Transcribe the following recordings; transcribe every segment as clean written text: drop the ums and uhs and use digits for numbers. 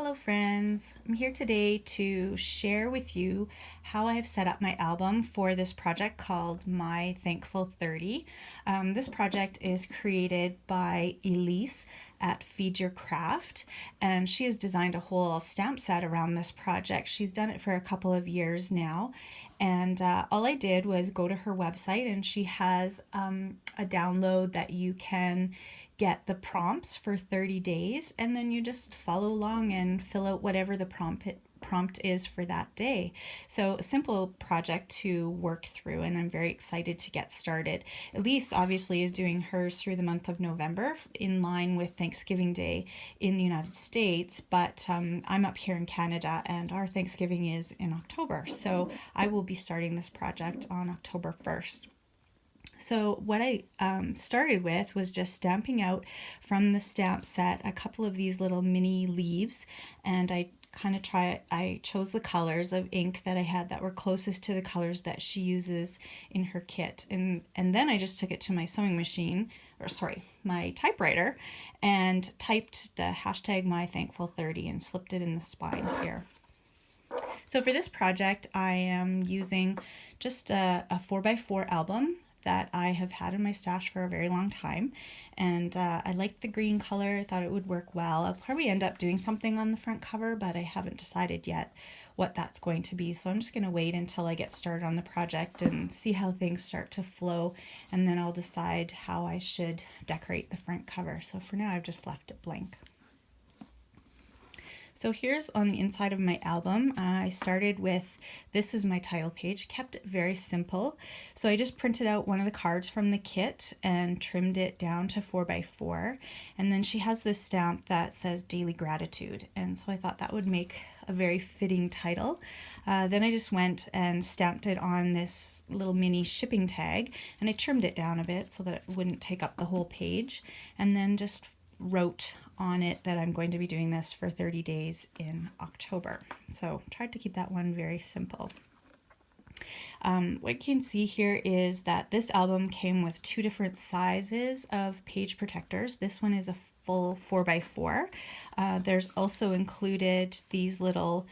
Hello friends, I'm here today to share with you how I have set up my album for this project called My Thankful 30. This project is created by Elise at Feed Your Craft, and she has designed a whole stamp set around this project. She's done it for a couple of years now, and all I did was go to her website, and she has a download that you can get the prompts for 30 days, and then you just follow along and fill out whatever the prompt is for that day. So a simple project to work through, and I'm very excited to get started. Elise obviously is doing hers through the month of November in line with Thanksgiving Day in the United States, but I'm up here in Canada and our Thanksgiving is in October, so I will be starting this project on October 1st. So what I started with was just stamping out from the stamp set a couple of these little mini leaves, and I chose the colors of ink that I had that were closest to the colors that she uses in her kit, and then I just took it to my sewing machine, my typewriter, and typed the hashtag MyThankful30 and slipped it in the spine here. So for this project, I am using just a 4x4 album that I have had in my stash for a very long time, and I liked the green color. I thought it would work well. I'll probably end up doing something on the front cover, but I haven't decided yet what that's going to be, so I'm just going to wait until I get started on the project and see how things start to flow, and then I'll decide how I should decorate the front cover. So for now I've just left it blank. So here's on the inside of my album. I started with, this is my title page, kept it very simple. So I just printed out one of the cards from the kit and trimmed it down to 4x4. And then she has this stamp that says Daily Gratitude. And so I thought that would make a very fitting title. Then I just went and stamped it on this little mini shipping tag, and I trimmed it down a bit so that it wouldn't take up the whole page. And then just wrote on it that I'm going to be doing this for 30 days in October. So tried to keep that one very simple. What you can see here is that this album came with two different sizes of page protectors. This one is a full 4x4. There's also included these little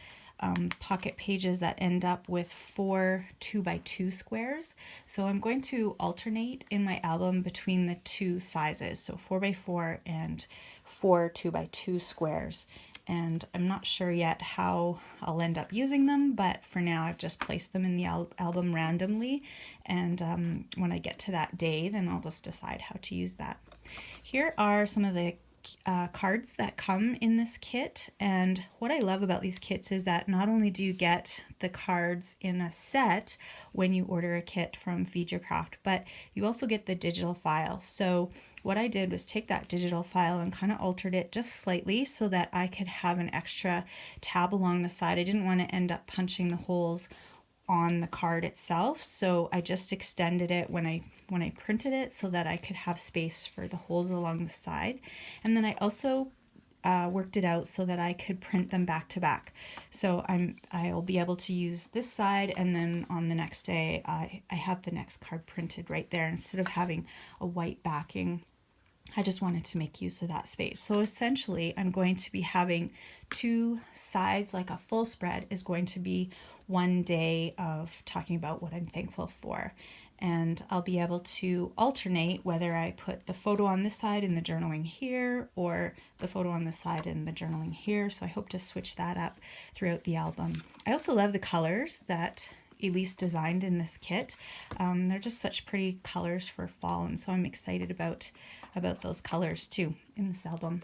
pocket pages that end up with 4 2x2 squares. So I'm going to alternate in my album between the two sizes, so 4x4 and 4 2x2 squares. And I'm not sure yet how I'll end up using them, but for now I've just placed them in the album randomly, and when I get to that day, then I'll just decide how to use that. Here are some of the cards that come in this kit, and what I love about these kits is that not only do you get the cards in a set when you order a kit from Feed Your Craft, but you also get the digital file. So what I did was take that digital file and kind of altered it just slightly so that I could have an extra tab along the side. I didn't want to end up punching the holes on the card itself, so I just extended it when I printed it so that I could have space for the holes along the side. And then I also worked it out so that I could print them back to back. So I'll be able to use this side, and then on the next day I have the next card printed right there instead of having a white backing. I just wanted to make use of that space. So essentially I'm going to be having two sides, like a full spread is going to be one day of talking about what I'm thankful for. And I'll be able to alternate whether I put the photo on this side in the journaling here, or the photo on this side in the journaling here. So I hope to switch that up throughout the album. I also love the colors that Elise designed in this kit. They're just such pretty colors for fall, and so I'm excited about those colors too in this album.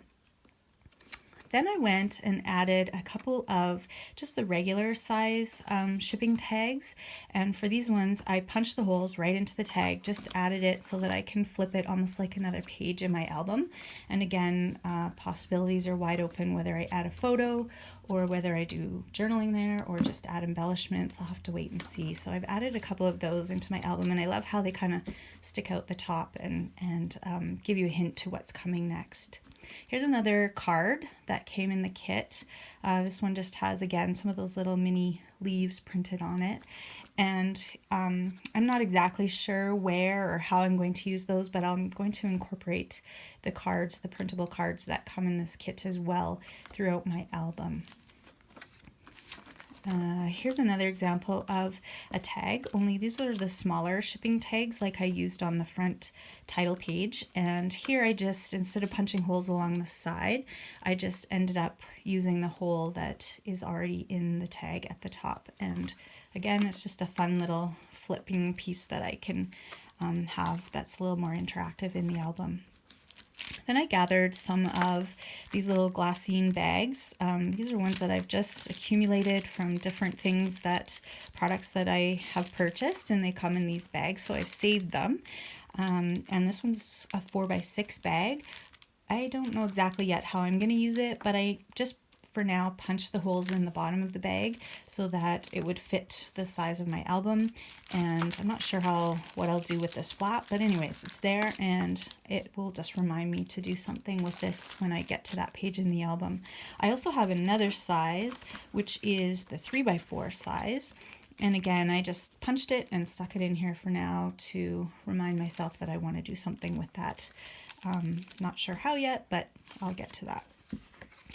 Then I went and added a couple of just the regular size shipping tags, and for these ones I punched the holes right into the tag, just added it so that I can flip it almost like another page in my album. And again, possibilities are wide open whether I add a photo or whether I do journaling there or just add embellishments. I'll have to wait and see. So I've added a couple of those into my album, and I love how they kind of stick out the top and give you a hint to what's coming next. Here's another card that came in the kit. This one just has, again, some of those little mini leaves printed on it. And I'm not exactly sure where or how I'm going to use those, but I'm going to incorporate the cards, the printable cards that come in this kit as well throughout my album. Here's another example of a tag, only these are the smaller shipping tags like I used on the front title page. And here I just, instead of punching holes along the side, I just ended up using the hole that is already in the tag at the top. And again, it's just a fun little flipping piece that I can have that's a little more interactive in the album. Then I gathered some of these little glassine bags. These are ones that I've just accumulated from different things products that I have purchased, and they come in these bags, so I've saved them. And this one's a 4x6 bag. I don't know exactly yet how I'm going to use it, but I just for now punch the holes in the bottom of the bag so that it would fit the size of my album. And I'm not sure what I'll do with this flap, but anyways, it's there, and it will just remind me to do something with this when I get to that page in the album. I also have another size, which is the 3x4 size. And again, I just punched it and stuck it in here for now to remind myself that I want to do something with that. Not sure how yet, but I'll get to that.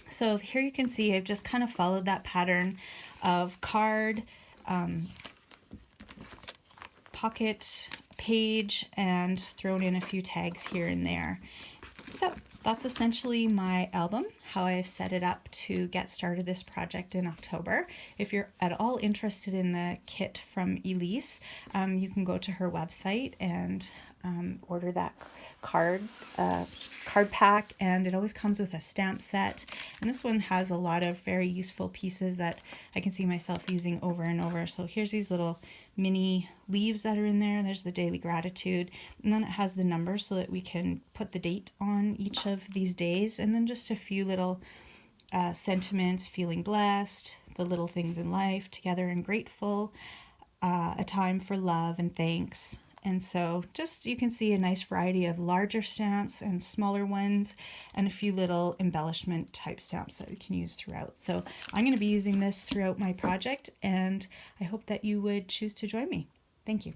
So here you can see I've just kind of followed that pattern of card, pocket, page, and thrown in a few tags here and there. So that's essentially my album, how I've set it up to get started this project in October. If you're at all interested in the kit from Elise, you can go to her website and order that card pack, and it always comes with a stamp set. And this one has a lot of very useful pieces that I can see myself using over and over. So here's these little mini leaves that are in there. There's the daily gratitude, and then it has the numbers so that we can put the date on each of these days, and then just a few little sentiments: feeling blessed, the little things in life, together and grateful, a time for love and thanks. And so just, you can see a nice variety of larger stamps and smaller ones, and a few little embellishment type stamps that we can use throughout. So I'm going to be using this throughout my project, and I hope that you would choose to join me. Thank you.